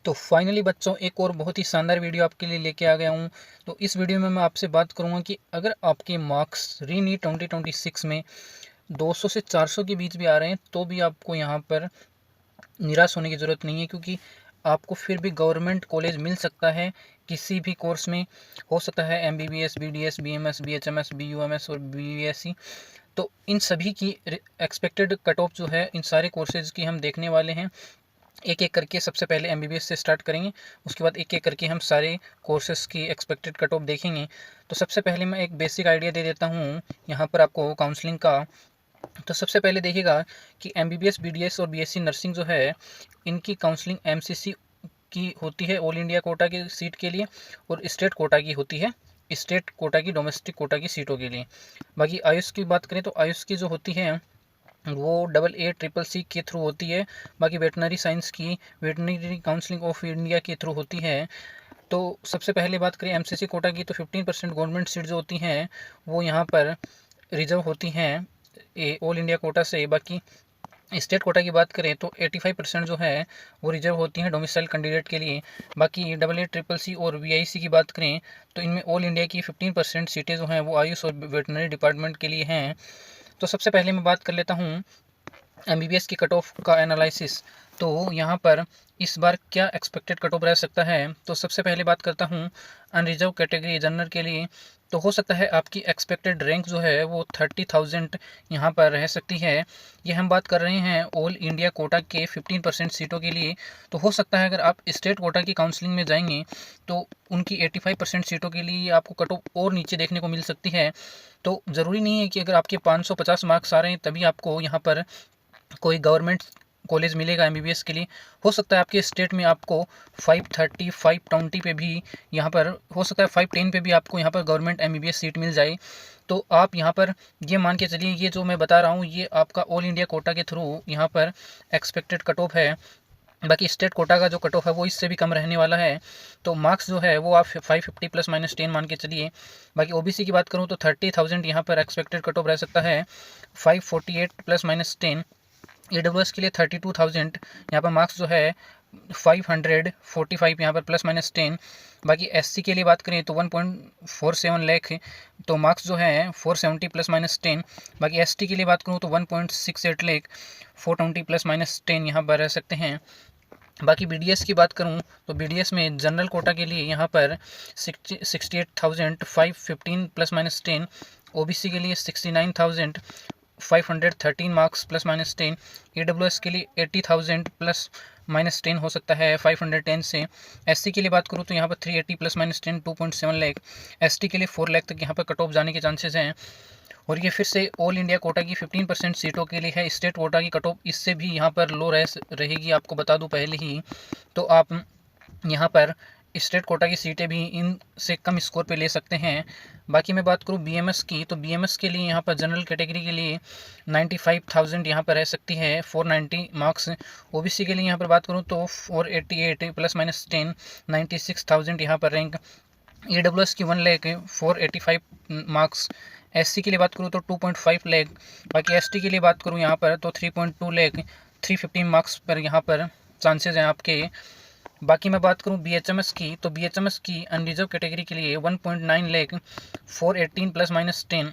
तो फाइनली बच्चों एक और बहुत ही शानदार वीडियो आपके लिए लेके आ गया हूँ। तो इस वीडियो में मैं आपसे बात करूँगा कि अगर आपके मार्क्स री-नीट 2026 में 200 से 400 के बीच भी आ रहे हैं तो भी आपको यहाँ पर निराश होने की ज़रूरत नहीं है, क्योंकि आपको फिर भी गवर्नमेंट कॉलेज मिल सकता है किसी भी कोर्स में। हो सकता है MBBS, BDS, BMS, BHMS, BUMS और BSc। तो इन सभी की एक्सपेक्टेड कट ऑफ जो है इन सारे कोर्सेज की हम देखने वाले हैं। एक एक करके सबसे पहले MBBS से स्टार्ट करेंगे, उसके बाद एक एक करके हम सारे कोर्सेज़ की एक्सपेक्टेड कट ऑफ देखेंगे। तो सबसे पहले मैं एक बेसिक आइडिया दे देता हूँ यहाँ पर आपको काउंसलिंग का। तो सबसे पहले देखिएगा कि MBBS, BDS और BSc नर्सिंग जो है इनकी काउंसलिंग MCC की होती है ऑल इंडिया कोटा की सीट के लिए, और स्टेट कोटा की होती है स्टेट कोटा की डोमेस्टिक कोटा की सीटों के लिए। बाकी आयुष की बात करें तो आयुष की जो होती है वो AA CCC के थ्रू होती है। बाकी वेटनरी साइंस की वेटनरी काउंसलिंग ऑफ इंडिया के थ्रू होती है। तो सबसे पहले बात करें MCC कोटा की, तो 15% गवर्नमेंट सीट जो होती हैं वो यहाँ पर रिजर्व होती हैं ऑल इंडिया कोटा से। बाकी स्टेट कोटा की बात करें तो 85% जो है वो रिजर्व होती हैं डोमिसाइल कैंडिडेट के लिए। बाकी AA CCC और VIC की बात करें तो इनमें ऑल इंडिया की 15% सीटें जो हैं वो आयुष और वेटनरी डिपार्टमेंट के लिए हैं। तो सबसे पहले मैं बात कर लेता हूँ MBBS की कट ऑफ का एनालिसिस। तो यहाँ पर इस बार क्या एक्सपेक्टेड कट ऑफ रह सकता है, तो सबसे पहले बात करता हूँ अनरिजर्व कैटेगरी जनरल के लिए। तो हो सकता है आपकी एक्सपेक्टेड रैंक जो है वो 30,000 यहाँ पर रह सकती है। ये हम बात कर रहे हैं ऑल इंडिया कोटा के 15% सीटों के लिए। तो हो सकता है अगर आप स्टेट कोटा की काउंसलिंग में जाएंगे तो उनकी 85% सीटों के लिए आपको कट ऑफ और नीचे देखने को मिल सकती है। तो ज़रूरी नहीं है कि अगर आपके 550 मार्क्स आ रहे हैं तभी आपको यहाँ पर कोई गवर्नमेंट कॉलेज मिलेगा MBBS के लिए। हो सकता है आपके स्टेट में आपको 530, 520 पे भी यहाँ पर हो सकता है 510 पे भी आपको यहाँ पर गवर्नमेंट MBBS सीट मिल जाए। तो आप यहाँ पर ये मान के चलिए, ये जो मैं बता रहा हूँ ये आपका ऑल इंडिया कोटा के थ्रू यहाँ पर एक्सपेक्टेड कट ऑफ है। बाकी स्टेट कोटा का जो कट ऑफ है वो इससे भी कम रहने वाला है। तो मार्क्स जो है वो आप 550 प्लस माइनस 10 मान के चलिए। बाकी OBC की बात करूँ तो 30,000 यहाँ पर एक्सपेक्टेड कट ऑफ रह सकता है, 548 प्लस माइनस 10। AWS के लिए 32,000 यहाँ पर मार्क्स जो है 545 यहाँ पर प्लस माइनस 10। बाकी SC के लिए बात करें तो 1.47 लाख, तो मार्क्स जो है 470 प्लस माइनस 10। बाकी ST के लिए बात करूँ तो 1.68 लाख, 420 प्लस माइनस 10 यहाँ पर रह सकते हैं। बाकी BDS की बात करूं तो BDS में जनरल कोटा के लिए यहाँ पर 68,515 प्लस माइनस 10। OBC के लिए 69,513 मार्क्स प्लस माइनस 10। AWS के लिए 80,000 प्लस माइनस 10 हो सकता है 510 से। SC के लिए बात करूँ तो यहाँ पर 380 प्लस माइनस 10, 2.7 लाख। ST के लिए 4 लाख तक यहाँ पर कट ऑफ जाने के चांसेस हैं। और ये फिर से ऑल इंडिया कोटा की 15% सीटों के लिए है। स्टेट कोटा की कट ऑफ इससे भी यहाँ पर लो रहेगी, आपको बता दूँ पहले ही। तो आप यहाँ पर स्टेट कोटा की सीटें भी इनसे कम स्कोर पे ले सकते हैं। बाकी मैं बात करूँ BMS की, तो BMS के लिए यहाँ पर जनरल कैटेगरी के लिए 95,000 यहाँ पर रह सकती है, 490 मार्क्स। OBC के लिए यहाँ पर बात करूँ तो 488 प्लस माइनस 10, 96,000 यहाँ पर रैंक। AWS की 1 लाख, 485 मार्क्स। SC के लिए बात करूँ तो 2.5 लाख। बाकी ST के लिए बात करूँ यहाँ पर तो 3.2 लाख, 315 मार्क्स पर यहाँ पर चांसेस हैं आपके। बाकी मैं बात करूँ BHMS की, तो BHMS की अनरिजर्व कैटेगरी के लिए 1.9 लाख, 418 प्लस माइनस 10।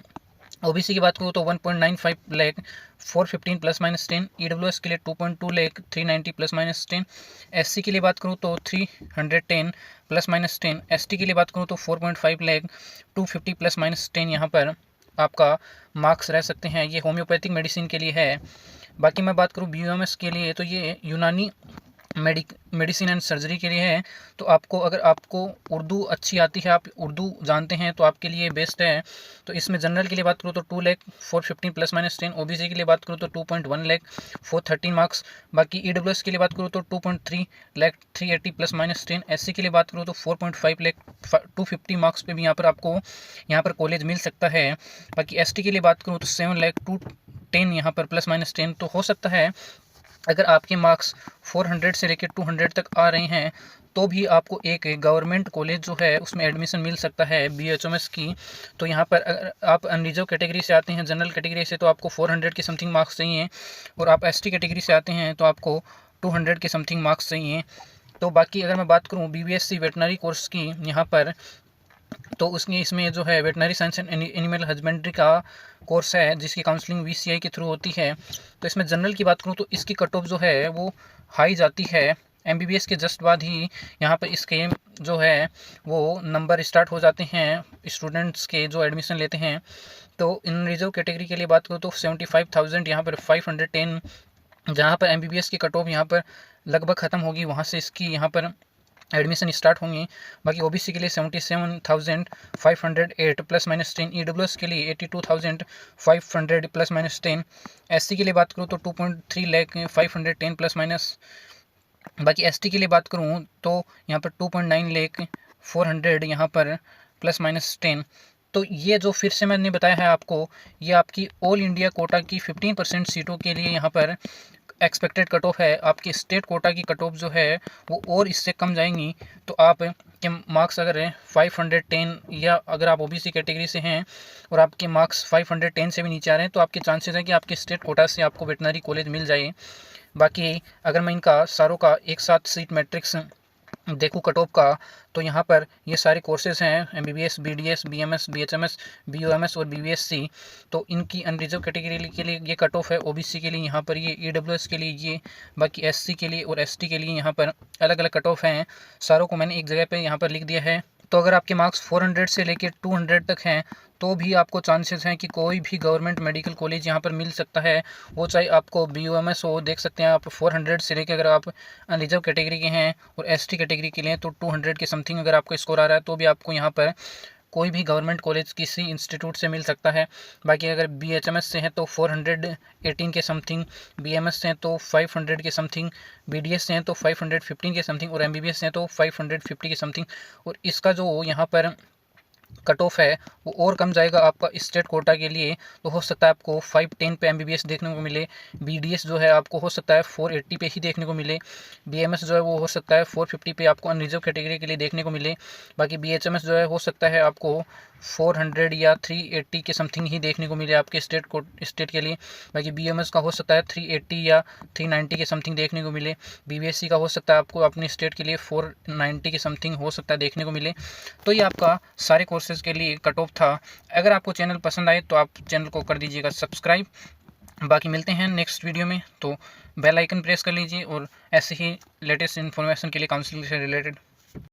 OBC की बात करूँ तो 1.95 लाख, 415 प्लस माइनस 10। EWS के लिए 2.2 लाख, 390 प्लस माइनस 10। SC के लिए बात करूँ तो 310 प्लस माइनस 10। ST के लिए बात करूँ तो 4.5 लाख, 250 प्लस माइनस 10 यहाँ पर आपका मार्क्स रह सकते हैं। ये होम्योपैथिक मेडिसिन के लिए है। बाकी मैं बात करूँ BUMS के लिए, तो ये यूनानी मेडिसिन एंड सर्जरी के लिए है। तो अगर आपको उर्दू अच्छी आती है, आप उर्दू जानते हैं, तो आपके लिए बेस्ट है। तो इसमें जनरल के लिए बात करूँ तो 2 लाख, 415 प्लस माइनस 10। OBC के लिए बात करूँ तो 2.1 लाख, 413 मार्क्स। बाकी EWS के लिए बात करूँ तो 2.3 लाख, 380 प्लस माइनस 10। SC के लिए बात करूँ तो 4.5 लाख, 250 मार्क्स पे भी यहाँ पर कॉलेज मिल सकता है। बाकी ST के लिए बात करूँ तो 7 लाख, 210 यहाँ पर प्लस माइनस 10। तो हो सकता है अगर आपके मार्क्स 400 से लेकर 200 तक आ रहे हैं तो भी आपको एक गवर्नमेंट कॉलेज जो है उसमें एडमिशन मिल सकता है BHMS की। तो यहाँ पर अगर आप अनरिजर्व कैटेगरी से आते हैं, जनरल कैटेगरी से, तो आपको 400 के समथिंग मार्क्स चाहिए, और आप ST कैटेगरी से आते हैं तो आपको 200 के समथिंग मार्क्स चाहिए। तो बाकी अगर मैं बात करूँ BVSC वेटनरी कोर्स की यहाँ पर, तो उसमें इसमें जो है veterinary science and animal husbandry का कोर्स है जिसकी काउंसलिंग VCI के थ्रू होती है। तो इसमें जनरल की बात करूँ तो इसकी कट ऑफ जो है वो हाई जाती है। MBBS के जस्ट बाद ही यहाँ पर इसके जो है वो नंबर स्टार्ट हो जाते हैं स्टूडेंट्स के जो एडमिशन लेते हैं। तो इन रिजर्व कैटेगरी के लिए बात करूँ तो 75,000 यहाँ पर 510, जहाँ पर MBBS की कट ऑफ यहाँ पर लगभग ख़त्म होगी, वहाँ से इसकी यहाँ पर एडमिशन स्टार्ट होंगे। बाकी OBC के लिए 77,508 +-10, EWS के लिए 82,500 +-10, SC के लिए बात करूँ तो 2.3 लाख 510 +-, बाकी ST के लिए बात करूँ तो यहाँ पर 2.9 लाख 400 यहाँ पर +-10। तो ये जो फिर से मैंने बताया है आपको, ये आपकी ऑल इंडिया कोटा की 15% सीटों के लिए यहाँ पर एक्सपेक्टेड कट ऑफ है। आपकी स्टेट कोटा की कट ऑफ जो है वो और इससे कम जाएंगी। तो आप के मार्क्स अगर 510 या अगर आप OBC कैटेगरी से हैं और आपके मार्क्स 510 से भी नीचे आ रहे हैं तो आपके चांसेस हैं कि आपके स्टेट कोटा से आपको वेटनरी कॉलेज मिल जाए। बाकी अगर मैं इनका सारों का एक साथ सीट मैट्रिक्स देखूँ कट ऑफ का, तो यहाँ पर ये सारे कोर्सेज़ हैं MBBS, BDS, BMS, BHMS, BOMS और BVSC। तो इनकी अनरिजर्व कैटेगरी के लिए ये कट ऑफ है। OBC के लिए यहाँ पर ये, EWS के लिए ये, बाकी SC के लिए और ST के लिए यहाँ पर अलग अलग कट ऑफ हैं। सारों को मैंने एक जगह पे यहाँ पर लिख दिया है। तो अगर आपके मार्क्स 400 से लेकर 200 तक हैं तो भी आपको चांसेस हैं कि कोई भी गवर्नमेंट मेडिकल कॉलेज यहाँ पर मिल सकता है, वो चाहे आपको BOMS हो। देख सकते हैं आप 400 से लेकर, अगर आप रिजर्व कैटेगरी के हैं और ST कैटेगरी के लिए तो 200 के समथिंग अगर आपको स्कोर आ रहा है तो भी आपको यहाँ पर कोई भी गवर्नमेंट कॉलेज किसी इंस्टीट्यूट से मिल सकता है। बाकी अगर BHMS से हैं तो 418 के समथिंग, BMS से हैं तो 500 के समथिंग, BDS से हैं तो 515 के समथिंग और MBBS से हैं तो 550 के समथिंग। और इसका जो यहाँ पर कट ऑफ है वो और कम जाएगा आपका स्टेट कोटा के लिए। तो हो सकता है आपको 510 पे MBBS देखने को मिले, BDS जो है आपको हो सकता है 480 पे ही देखने को मिले, BMS जो है वो हो सकता है 450 पे आपको अनरिजर्व कैटेगरी के लिए देखने को मिले। बाकी BHMS जो है हो सकता है आपको 400 या 380 के समथिंग ही देखने को मिले आपके स्टेट के लिए। बाकी BMS का हो सकता है 380 या 390 के समथिंग देखने को मिले। BVSC का हो सकता है आपको अपने स्टेट के लिए 490 के समथिंग हो सकता है देखने को मिले। तो ये आपका सारे कोर्सेज़ के लिए कट ऑफ था। अगर आपको चैनल पसंद आए तो आप चैनल को कर दीजिएगा सब्सक्राइब। बाकी मिलते हैं नेक्स्ट वीडियो में, तो बेल आइकन प्रेस कर लीजिए और ऐसे ही लेटेस्ट इन्फॉर्मेशन के लिए काउंसलिंग से रिलेटेड